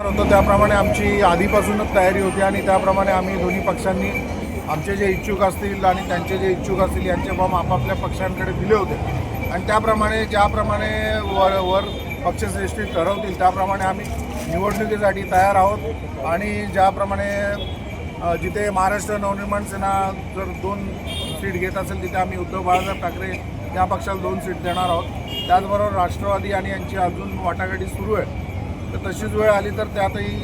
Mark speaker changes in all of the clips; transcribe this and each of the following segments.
Speaker 1: होतं त्याप्रमाणे आमची आधीपासूनच तयारी होती आणि त्याप्रमाणे आम्ही दोन्ही पक्षांनी आमचे जे इच्छुक असतील आणि त्यांचे जे इच्छुक असतील यांचे फॉर्म आपापल्या पक्षांकडे दिले होते आणि त्याप्रमाणे ज्याप्रमाणे वर पक्षश्रेष्ठी ठरवतील त्याप्रमाणे आम्ही निवडणुकीसाठी तयार आहोत आणि ज्याप्रमाणे जिथे महाराष्ट्र नवनिर्माण सेना जर 2 सीट घेत असेल तिथे आम्ही उद्धव बाळासाहेब ठाकरे या पक्षाला 2 सीट देणार आहोत. त्याचबरोबर राष्ट्रवादी आणि यांची अजून वाटाघाटी सुरू आहे, तर तशीच वेळ आली तर त्यातही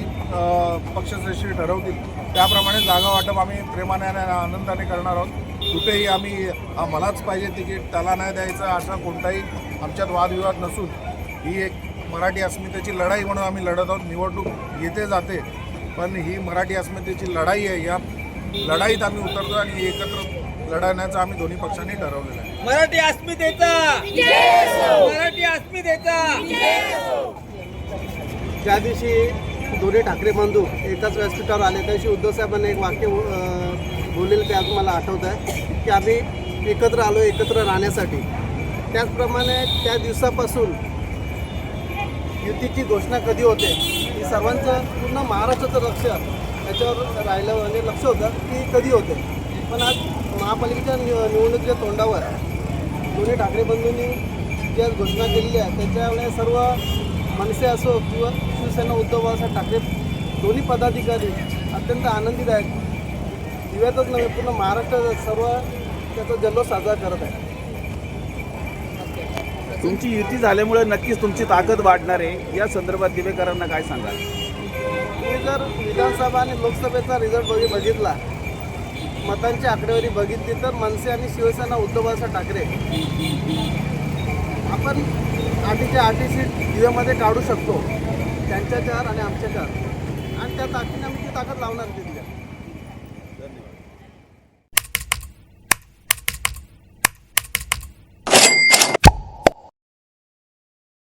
Speaker 1: पक्षश्रेष्ठी ठरवतील त्याप्रमाणे जागा वाटप आम्ही प्रेमाने आणि आनंदाने करणार आहोत. कुठेही आम्ही मलाच पाहिजे तिकीट त्याला नाही द्यायचं असा कोणताही आमच्यात वादविवाद नसून ही एक मराठी अस्मितेची लढाई म्हणून आम्ही लढत आहोत. निवडणूक येते जाते पण ही मराठी अस्मितेची लढाई आहे. या लढाईत आम्ही उतरतो आणि एकत्र लढण्याचं आम्ही दोन्ही पक्षांनी ठरवलेलं आहे.
Speaker 2: मराठी अस्मितेचा मराठी अस्मितेचा
Speaker 3: ज्या दिवशी दोन्ही ठाकरे बंधू एकाच व्यासपीठावर आले त्या दिवशी उद्धव साहेबांनी एक वाक्य बोललेलं ते अजून मला आठवतं आहे की आम्ही एकत्र आलो एकत्र राहण्यासाठी. त्याचप्रमाणे त्या दिवसापासून युतीची घोषणा कधी होते ही सर्वांचं पूर्ण महाराष्ट्राचं लक्ष त्याच्यावर राहिलं म्हणजे लक्ष होतं की कधी होते. पण आज महापालिकेच्या निवडणुकीच्या तोंडावर दोन्ही ठाकरे बंधूंनी ज्या घोषणा केलेली आहे त्याच्यामुळे सर्व मनसे असो किंवा शिवसेना उद्धव बाळासाहेब ठाकरे दोन्ही पदाधिकारी अत्यंत आनंदित आहेत. दिव्यातच नव्हे पूर्ण महाराष्ट्र सर्व त्याचा जल्लोष साजरा करत आहे.
Speaker 4: तुमची युती झाल्यामुळे नक्कीच तुमची ताकद वाढणार आहे. या संदर्भात दिवेकरांना काय सांगाल?
Speaker 3: तुम्ही जर विधानसभा आणि लोकसभेचा रिझल्ट बघितला, मतांची आकडेवारी बघितली तर मनसे आणि शिवसेना उद्धव बाळासाहेब ठाकरे आपण 8च्या 8 सीट दिव्यामध्ये काढू शकतो. त्यांच्या 4 आणि आमच्या 4 आणि त्या ताकदीने आम्ही ती ताकद लावणार तिथल्या.